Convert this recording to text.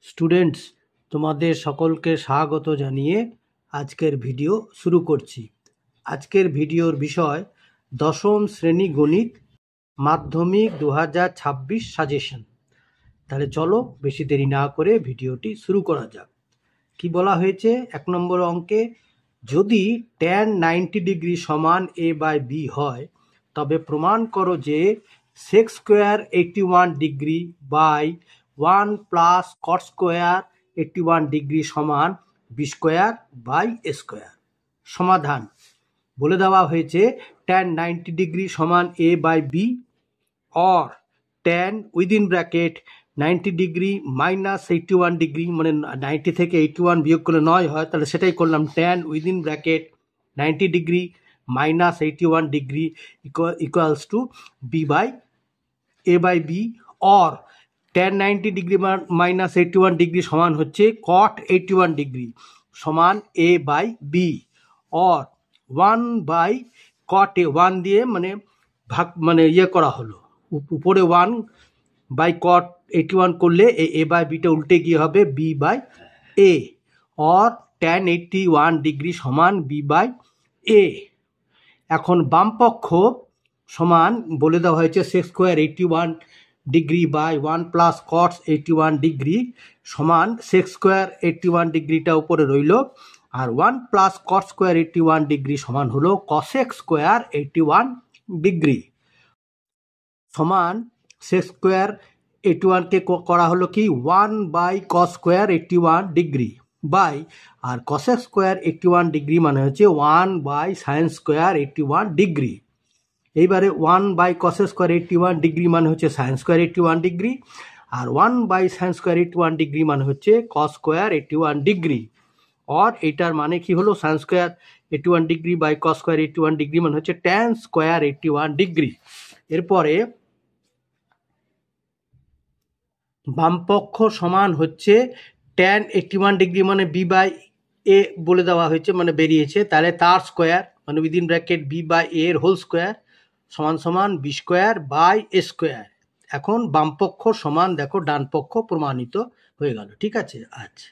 Students, তোমাদের সকলকে স্বাগত জানিয়ে আজকের ভিডিও শুরু করছি। আজকের ভিডিওর বিষয় দশম শ্রেণী গণিত মাধ্যমিক 2026 সাজেশন। তাহলে চলো বেশি দেরি না করে ভিডিওটি শুরু করা যাক। কি বলা হয়েছে এক নম্বর অঙ্কে, যদি tan 90 ডিগ্রি সমান a/b হয় তবে প্রমাণ করো যে sec square 81 degree by 1 plus cot square 81 degree সমান b square by a square. সমাধান বলে দেওয়া হয়েছে tan 90 ডিগ্রি সমান a/b or tan within bracket 90 degree minus 81 degree, মানে 90 থেকে 81 বিয়োগ করলে 9 হয়, তাহলে সেটাই করলাম। tan within bracket 90 degree minus 81 degree equals to a/b or tan 90 degree minus 81 degree সমান হচ্ছে cot 81 ডিগ্রি সমান a/b or 1/cot a, 1 দিয়ে মানে ভাগ মানে করা হলো, উপরে 1/cot 81 করলে a/bটা উল্টে গিয়ে হবে b/a or tan 81 ডিগ্রি সমান b/a। এখন বাম পক্ষ সমান বলে দেওয়া হয়েছে sec square 81 degree by 1 plus cot 81 degree সমান sec স্কোয়ার 81 ডিগ্রিটা উপরে রইল, আর 1 প্লাস cot স্কোয়ার 81 ডিগ্রি সমান হলো cosec স্কোয়ার 81 ডিগ্রি সমান sec স্কোয়ার 81কে করা হলো কি 1/cos স্কোয়ার 81 ডিগ্রি বাই, আর cosec স্কোয়ার 81 ডিগ্রি মানে হচ্ছে 1/sin স্কোয়ার 81 ডিগ্রি। এইবারে 1/cos স্কোয়ার 81 ডিগ্রি মানে হচ্ছে sin স্কোয়ার 81 ডিগ্রি, আর 1/sin স্কোয়ার 81 ডিগ্রি মানে হচ্ছে cos স্কোয়ার 81 ডিগ্রি। আর এটার মানে কি হলো, sin square 81 degree by cos square 81 degree মানে হচ্ছে tan স্কোয়ার 81 ডিগ্রি। এরপরে বামপক্ষ সমান হচ্ছে tan 81 ডিগ্রি মানে b/a বলে দেওয়া হয়েছে, মানে বেরিয়েছে, তাহলে তার স্কোয়ার মানে উইদিন ব্র্যাকেট b/a এর হোল স্কোয়ার সমান সমান b square by a square. এখন বামপক্ষ সমান দেখো ডান পক্ষ প্রমাণিত হয়ে গেল। ঠিক আছে, আচ্ছা।